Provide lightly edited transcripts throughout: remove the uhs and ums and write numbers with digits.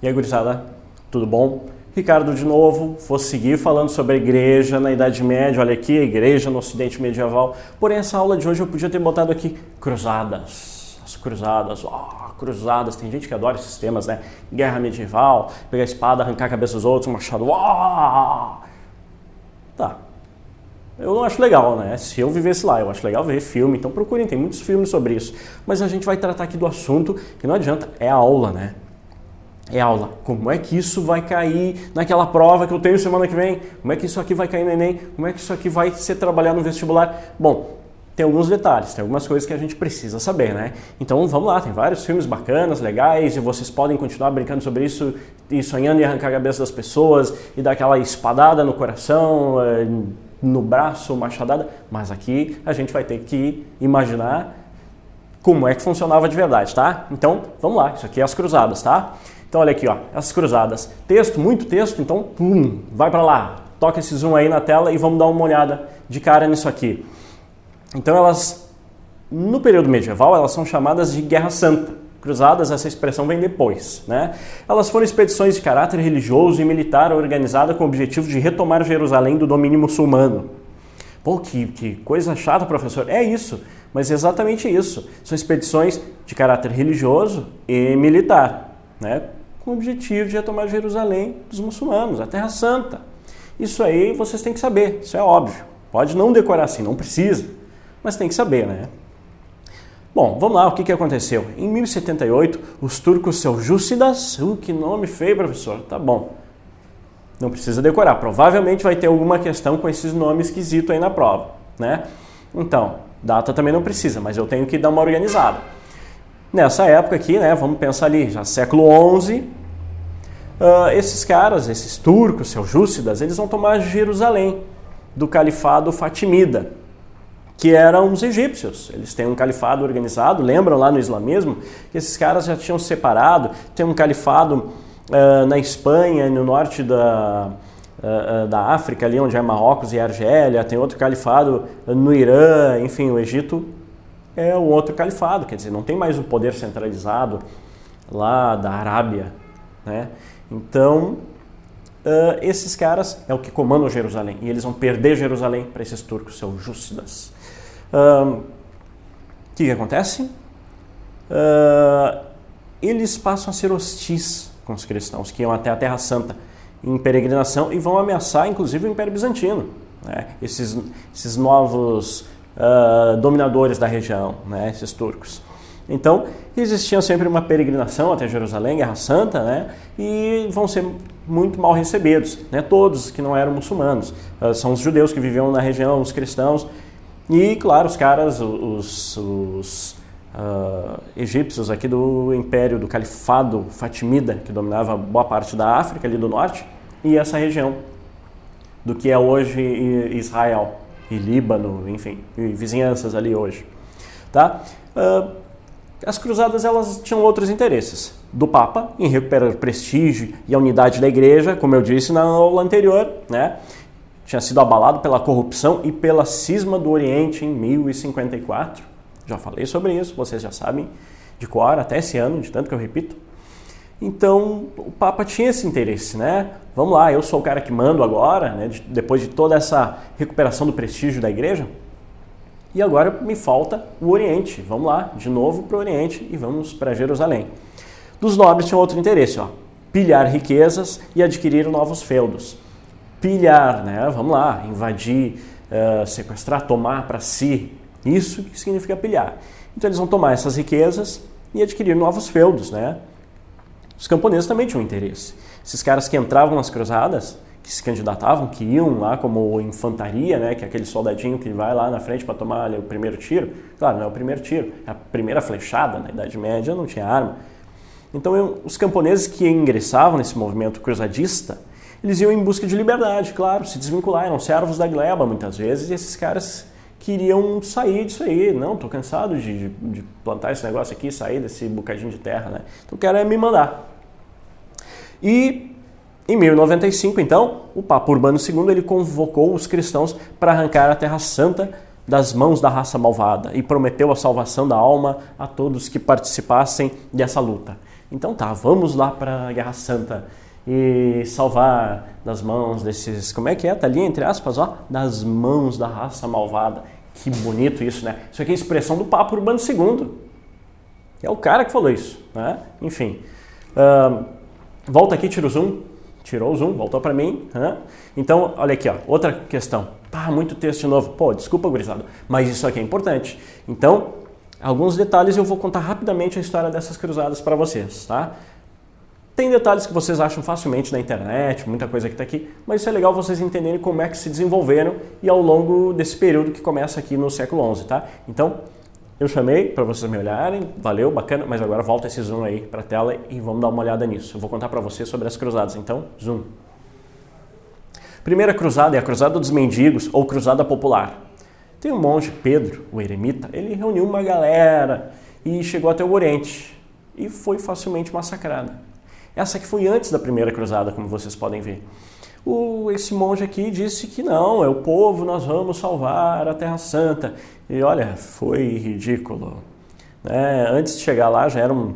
E aí, gurizada, tudo bom? Ricardo de novo, vou seguir falando sobre a igreja na Idade Média. Olha aqui, a igreja no Ocidente medieval. Porém, essa aula de hoje eu podia ter botado aqui cruzadas. As cruzadas, cruzadas. Tem gente que adora esses temas, né? Guerra medieval, pegar a espada, arrancar a cabeça dos outros, um machado. Tá. Eu não acho legal, né? Se eu vivesse lá, eu acho legal ver filme. Então procurem, tem muitos filmes sobre isso. Mas a gente vai tratar aqui do assunto que não adianta, é a aula, né? É aula. Como é que isso vai cair naquela prova que eu tenho semana que vem? Como é que isso aqui vai cair no Enem? Como é que isso aqui vai ser trabalhado no vestibular? Bom, tem alguns detalhes, tem algumas coisas que a gente precisa saber, né? Então vamos lá, tem vários filmes bacanas, legais, e vocês podem continuar brincando sobre isso e sonhando em arrancar a cabeça das pessoas e dar aquela espadada no coração, no braço, machadada, mas aqui a gente vai ter que imaginar como é que funcionava de verdade, tá? Então vamos lá, isso aqui é as cruzadas, tá? Então olha aqui, ó, essas cruzadas. Texto, muito texto, então vai para lá. Toca esse zoom aí na tela e vamos dar uma olhada de cara nisso aqui. Então elas, no período medieval, elas são chamadas de Guerra Santa. Cruzadas, essa expressão vem depois, né? Elas foram expedições de caráter religioso e militar organizadas com o objetivo de retomar Jerusalém do domínio muçulmano. Pô, que coisa chata, professor. É isso, mas é exatamente isso. São expedições de caráter religioso e militar, né? Com o objetivo de retomar Jerusalém dos muçulmanos, a Terra Santa. Isso aí vocês têm que saber, isso é óbvio. Pode não decorar assim, não precisa, mas tem que saber, né? Bom, vamos lá, o que aconteceu? Em 1078, os turcos seljúcidas, que nome feio, professor, tá bom. Não precisa decorar, provavelmente vai ter alguma questão com esses nomes esquisitos aí na prova, né? Então, data também não precisa, mas eu tenho que dar uma organizada. Nessa época aqui, né, vamos pensar ali, já século XI, esses caras, esses turcos, seljúcidas, eles vão tomar Jerusalém do califado fatimida, que eram os egípcios. Eles têm um califado organizado, lembram lá no islamismo que esses caras já tinham se separado, tem um califado na Espanha, no norte da África, ali onde é Marrocos e Argélia, tem outro califado no Irã, enfim, o Egito é o outro califado, quer dizer, não tem mais o poder centralizado lá da Arábia, né? Então, esses caras é o que comandam Jerusalém, e eles vão perder Jerusalém para esses turcos seljúcidas. O que acontece? Eles passam a ser hostis com os cristãos, que iam até a Terra Santa em peregrinação e vão ameaçar, inclusive, o Império Bizantino, né? Esses novos dominadores da região, né, esses turcos. Então, existia sempre uma peregrinação até Jerusalém, Guerra Santa, né, e vão ser muito mal recebidos, né, todos que não eram muçulmanos. São os judeus que viviam na região, os cristãos, e, claro, os caras, os egípcios aqui do Império, do Califado Fatimida, que dominava boa parte da África, ali do norte, e essa região do que é hoje Israel e Líbano, enfim, e vizinhanças ali hoje, tá? As cruzadas, elas tinham outros interesses. Do Papa, em recuperar o prestígio e a unidade da igreja, como eu disse na aula anterior, né? Tinha sido abalado pela corrupção e pela cisma do Oriente em 1054. Já falei sobre isso, vocês já sabem de cor, até esse ano, de tanto que eu repito. Então, o Papa tinha esse interesse, né? Vamos lá, eu sou o cara que mando agora, né? Depois de toda essa recuperação do prestígio da igreja. E agora me falta o Oriente. Vamos lá, de novo para o Oriente e vamos para Jerusalém. Dos nobres tinha outro interesse, ó. Pilhar riquezas e adquirir novos feudos. Pilhar, né? Vamos lá, invadir, sequestrar, tomar para si. Isso que significa pilhar. Então eles vão tomar essas riquezas e adquirir novos feudos, né? Os camponeses também tinham interesse. Esses caras que entravam nas cruzadas, que se candidatavam, que iam lá como infantaria, né, que é aquele soldadinho que vai lá na frente para tomar ali, o primeiro tiro. Claro, não é o primeiro tiro, é a primeira flechada. Na Idade Média não tinha arma. Então os camponeses que ingressavam nesse movimento cruzadista, eles iam em busca de liberdade, claro, se desvincular, eram servos da gleba muitas vezes, e esses caras queriam sair disso aí. Não, tô cansado de plantar esse negócio aqui, sair desse bocadinho de terra, né? Então quero me mandar. E em 1095, então, o Papa Urbano II ele convocou os cristãos para arrancar a Terra Santa das mãos da raça malvada e prometeu a salvação da alma a todos que participassem dessa luta. Então tá, vamos lá para a Guerra Santa e salvar das mãos desses, como é que é? Tá ali entre aspas, ó, das mãos da raça malvada. Que bonito isso, né? Isso aqui é a expressão do Papa Urbano II. É o cara que falou isso, né? Enfim. Volta aqui, tira o zoom. Tirou o zoom, voltou para mim. Então, olha aqui, ó, outra questão. Muito texto de novo. Pô, desculpa, gurizada, mas isso aqui é importante. Então, alguns detalhes eu vou contar rapidamente a história dessas cruzadas para vocês, tá? Tem detalhes que vocês acham facilmente na internet, muita coisa que está aqui, mas isso é legal vocês entenderem como é que se desenvolveram e ao longo desse período que começa aqui no século XI, tá? Então, eu chamei para vocês me olharem, valeu, bacana, mas agora volta esse zoom aí para a tela e vamos dar uma olhada nisso. Eu vou contar para vocês sobre as cruzadas, então, zoom. Primeira cruzada é a Cruzada dos Mendigos ou Cruzada Popular. Tem um monge, Pedro, o eremita, ele reuniu uma galera e chegou até o Oriente e foi facilmente massacrada. Essa aqui foi antes da primeira cruzada, como vocês podem ver. Esse monge aqui disse que não, é o povo, nós vamos salvar a Terra Santa. E olha, foi ridículo. Antes de chegar lá já era um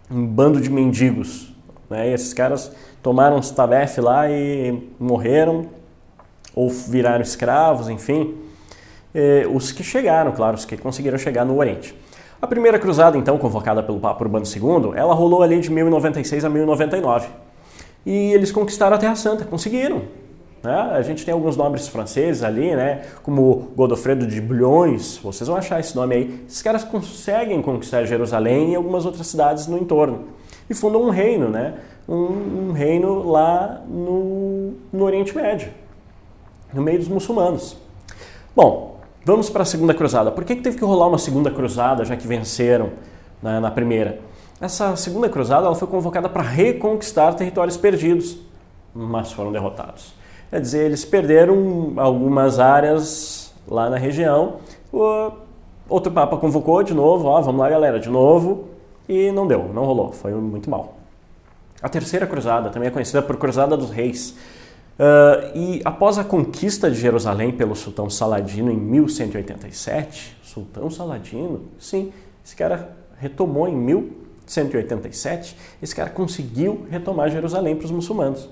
bando de mendigos. E esses caras tomaram uns tabefe lá e morreram, ou viraram escravos, enfim. Os que chegaram, claro, os que conseguiram chegar no Oriente. A primeira cruzada, então, convocada pelo Papa Urbano II, ela rolou ali de 1096 a 1099. E eles conquistaram a Terra Santa, conseguiram. A gente tem alguns nomes franceses ali, como Godofredo de Bouillons, vocês vão achar esse nome aí. Esses caras conseguem conquistar Jerusalém e algumas outras cidades no entorno. E fundam um reino, um reino lá no Oriente Médio, no meio dos muçulmanos. Bom, vamos para a segunda cruzada. Por que teve que rolar uma segunda cruzada, já que venceram na primeira? Essa segunda cruzada ela foi convocada para reconquistar territórios perdidos, mas foram derrotados. Quer dizer, eles perderam algumas áreas lá na região. Outro Papa convocou de novo, vamos lá galera, de novo, e não deu, não rolou, foi muito mal. A terceira cruzada, também é conhecida por Cruzada dos Reis, e após a conquista de Jerusalém pelo Sultão Saladino em 1187, Sultão Saladino, sim, esse cara retomou em 1187, esse cara conseguiu retomar Jerusalém para os muçulmanos.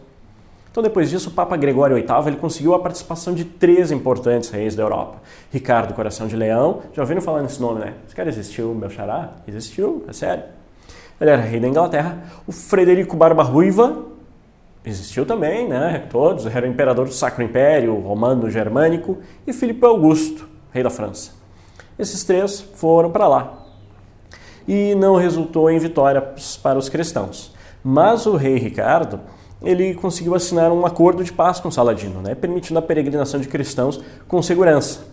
Então depois disso o Papa Gregório VIII ele conseguiu a participação de 3 importantes reis da Europa. Ricardo Coração de Leão, já ouviram falar nesse nome, né? Esse cara existiu, meu xará? Existiu, é sério. Ele era rei da Inglaterra. O Frederico Barba Ruiva, existiu também, todos, era o imperador do Sacro Império Romano-Germânico, e Filipe Augusto, rei da França. Esses 3 foram para lá. E não resultou em vitória para os cristãos. Mas o rei Ricardo, ele conseguiu assinar um acordo de paz com Saladino, permitindo a peregrinação de cristãos com segurança.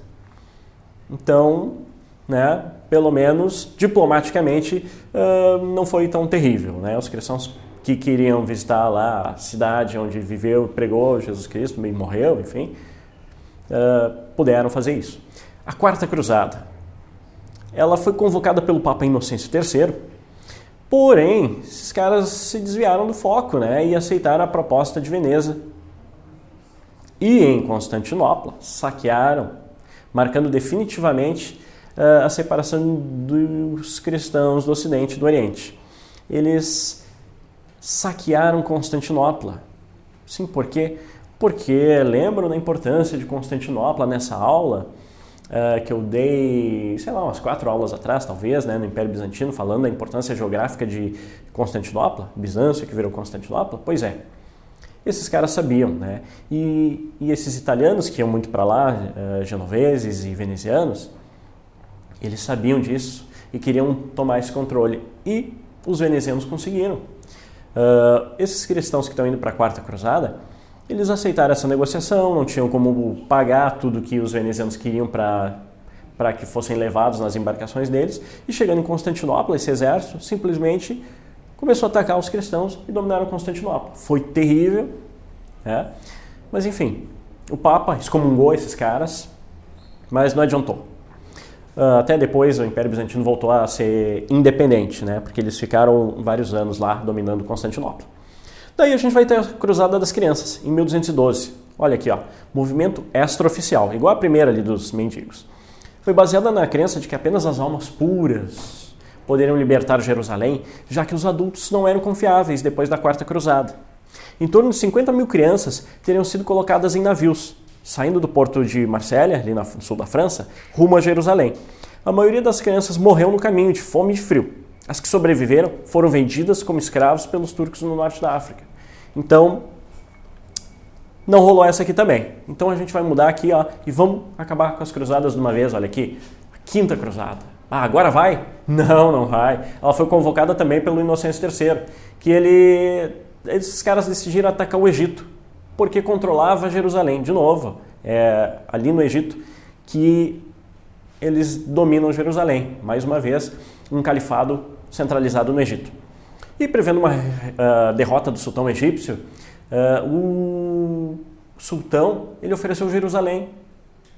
Então, pelo menos diplomaticamente, não foi tão terrível. Os cristãos que queriam visitar lá a cidade onde viveu, pregou Jesus Cristo e morreu, enfim, puderam fazer isso. A quarta cruzada, ela foi convocada pelo Papa Inocêncio III, porém, esses caras se desviaram do foco, e aceitaram a proposta de Veneza. E em Constantinopla, saquearam, marcando definitivamente a separação dos cristãos do Ocidente e do Oriente. Eles saquearam Constantinopla. Sim, por quê? Porque lembram da importância de Constantinopla nessa aula que eu dei, umas 4 aulas atrás, talvez, no Império Bizantino, falando da importância geográfica de Constantinopla, Bizâncio que virou Constantinopla? Pois é, esses caras sabiam, E esses italianos que iam muito para lá, genoveses e venezianos, eles sabiam disso e queriam tomar esse controle. E os venezianos conseguiram. Esses cristãos que estão indo para a Quarta Cruzada, eles aceitaram essa negociação, não tinham como pagar tudo que os venezianos queriam para que fossem levados nas embarcações deles, e chegando em Constantinopla, esse exército simplesmente começou a atacar os cristãos e dominaram Constantinopla. Foi terrível, mas enfim, o Papa excomungou esses caras, mas não adiantou. Até depois o Império Bizantino voltou a ser independente, porque eles ficaram vários anos lá dominando Constantinopla. Daí a gente vai ter a Cruzada das Crianças, em 1212. Olha aqui, movimento extraoficial, igual a primeira ali dos mendigos. Foi baseada na crença de que apenas as almas puras poderiam libertar Jerusalém, já que os adultos não eram confiáveis depois da Quarta Cruzada. Em torno de 50 mil crianças teriam sido colocadas em navios, saindo do porto de Marselha, ali no sul da França, rumo a Jerusalém. A maioria das crianças morreu no caminho de fome e de frio. As que sobreviveram foram vendidas como escravos pelos turcos no norte da África. Então, não rolou essa aqui também. Então a gente vai mudar aqui, ó, e vamos acabar com as cruzadas de uma vez. Olha aqui, a Quinta Cruzada. Ah, agora vai? Não, não vai. Ela foi convocada também pelo Inocêncio III, que esses caras decidiram atacar o Egito, porque controlava Jerusalém. De novo, ali no Egito que eles dominam Jerusalém. Mais uma vez, um califado centralizado no Egito. E prevendo uma derrota do sultão egípcio, o sultão ele ofereceu Jerusalém,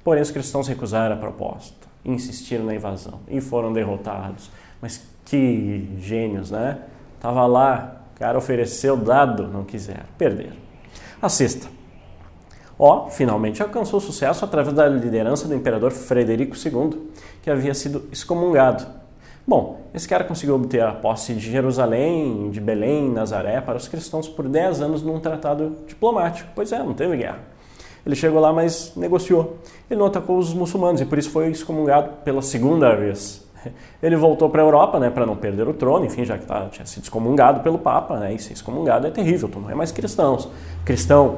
porém os cristãos recusaram a proposta, insistiram na invasão e foram derrotados. Mas que gênios, né? Tava lá, o cara ofereceu, dado, não quiseram, perderam. A sexta. Finalmente alcançou sucesso através da liderança do imperador Frederico II, que havia sido excomungado. Bom, esse cara conseguiu obter a posse de Jerusalém, de Belém, Nazaré, para os cristãos por 10 anos num tratado diplomático. Pois não teve guerra. Ele chegou lá, mas negociou. Ele não atacou os muçulmanos e por isso foi excomungado pela segunda vez. Ele voltou para a Europa, né, para não perder o trono, enfim, já que tinha sido excomungado pelo Papa, né, e ser excomungado é terrível, tu não é mais cristão.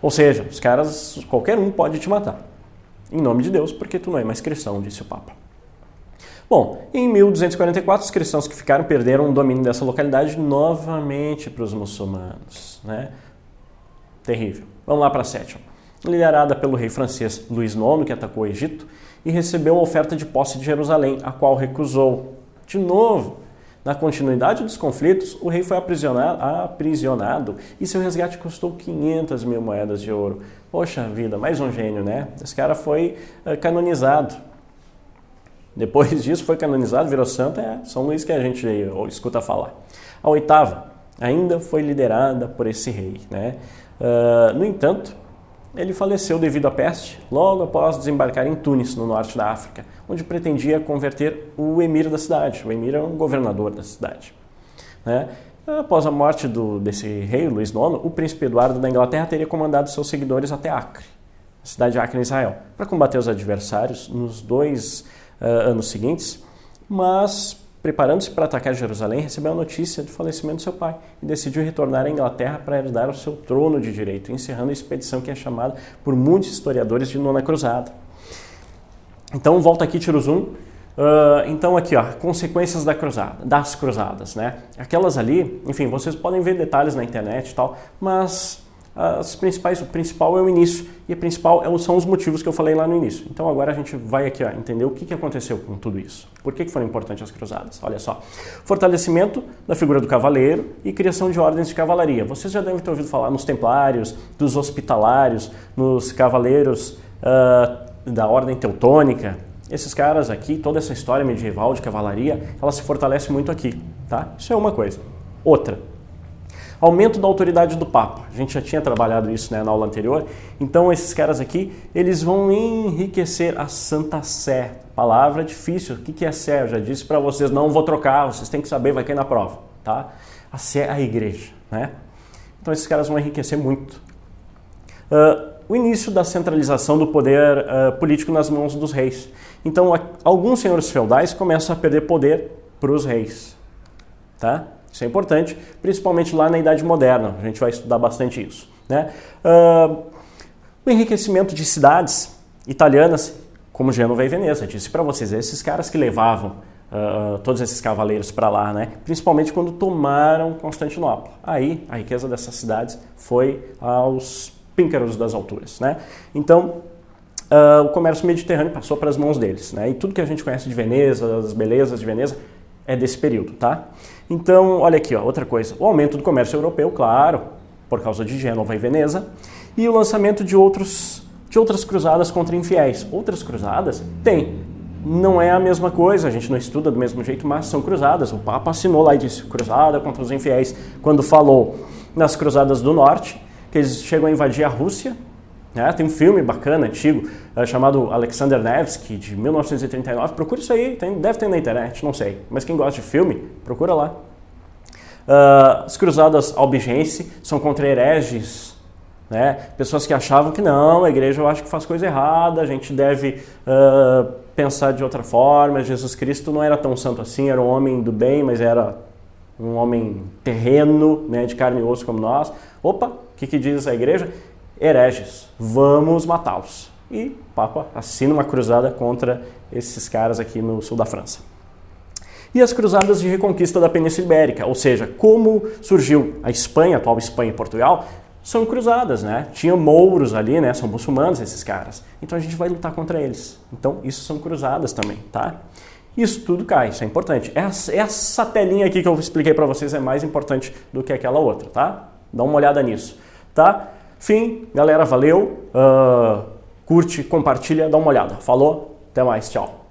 Ou seja, os caras, qualquer um pode te matar. Em nome de Deus, porque tu não é mais cristão, disse o Papa. Bom, em 1244, os cristãos que ficaram perderam o domínio dessa localidade novamente para os muçulmanos, né? Terrível. Vamos lá para a sétima. Liderada pelo rei francês Luís IX, que atacou o Egito, e recebeu a oferta de posse de Jerusalém, a qual recusou. De novo, na continuidade dos conflitos, o rei foi aprisionado e seu resgate custou 500 mil moedas de ouro. Poxa vida, mais um gênio, né? Esse cara foi canonizado. Depois disso foi canonizado, virou santo, São Luís que a gente escuta falar. A oitava ainda foi liderada por esse rei, né? No entanto, ele faleceu devido à peste logo após desembarcar em Tunis, no norte da África, onde pretendia converter o emir da cidade. O emir é um governador da cidade, né? Após a morte desse rei, Luís IX, o príncipe Eduardo da Inglaterra teria comandado seus seguidores até Acre, a cidade de Acre, em Israel, para combater os adversários nos 2 anos seguintes, mas preparando-se para atacar Jerusalém, recebeu a notícia do falecimento do seu pai e decidiu retornar à Inglaterra para herdar o seu trono de direito, encerrando a expedição que é chamada por muitos historiadores de Nona Cruzada. Então, volta aqui, tira o zoom. Então, aqui, consequências das cruzadas, né? Aquelas ali, enfim, vocês podem ver detalhes na internet e tal, mas o principal é o início e o principal são os motivos que eu falei lá no início. Então agora a gente vai aqui entender o que aconteceu com tudo isso. Por que foram importantes as cruzadas? Olha só, fortalecimento da figura do cavaleiro e criação de ordens de cavalaria. Vocês já devem ter ouvido falar nos templários, dos hospitalários, nos cavaleiros da ordem teutônica. Esses caras aqui, toda essa história medieval de cavalaria, ela se fortalece muito aqui, tá? Isso é uma coisa. Outra, aumento da autoridade do Papa. A gente já tinha trabalhado isso, né, na aula anterior. Então, esses caras aqui, eles vão enriquecer a Santa Sé. Palavra difícil. O que é Sé? Eu já disse para vocês, não vou trocar, vocês têm que saber, vai cair na prova, tá? A Sé é a igreja, né? Então, esses caras vão enriquecer muito. O início da centralização do poder político nas mãos dos reis. Então, alguns senhores feudais começam a perder poder para os reis, tá? Isso é importante, principalmente lá na Idade Moderna. A gente vai estudar bastante isso, né? O enriquecimento de cidades italianas, como Gênova e Veneza. Disse para vocês, esses caras que levavam todos esses cavaleiros para lá, né? Principalmente quando tomaram Constantinopla. Aí a riqueza dessas cidades foi aos píncaros das alturas, né? Então, o comércio mediterrâneo passou para as mãos deles, né? E tudo que a gente conhece de Veneza, as belezas de Veneza, é desse período, tá? Então, olha aqui, outra coisa. O aumento do comércio europeu, claro, por causa de Gênova e Veneza, e o lançamento de outras cruzadas contra infiéis. Outras cruzadas? Tem. Não é a mesma coisa, a gente não estuda do mesmo jeito, mas são cruzadas. O Papa assinou lá e disse, cruzada contra os infiéis, quando falou nas cruzadas do norte, que eles chegam a invadir a Rússia, né? Tem um filme bacana, antigo, chamado Alexander Nevsky, de 1939. Procura isso aí, deve ter na internet, não sei. Mas quem gosta de filme, procura lá. As cruzadas albigense são contra hereges, né? Pessoas que achavam que não, a igreja eu acho que faz coisa errada, a gente deve pensar de outra forma. Jesus Cristo não era tão santo assim, era um homem do bem, mas era um homem terreno, né, de carne e osso como nós. Opa, o que diz a igreja? Hereges, vamos matá-los. E o Papa assina uma cruzada contra esses caras aqui no sul da França. E as cruzadas de reconquista da Península Ibérica, ou seja, como surgiu a Espanha, a atual Espanha e Portugal, são cruzadas, né? Tinha mouros ali, né? São muçulmanos esses caras. Então a gente vai lutar contra eles. Então isso são cruzadas também, tá? Isso tudo cai, isso é importante. Essa telinha aqui que eu expliquei para vocês é mais importante do que aquela outra, tá? Dá uma olhada nisso, tá? Fim, galera, valeu. Curte, compartilha, dá uma olhada. Falou, até mais, tchau.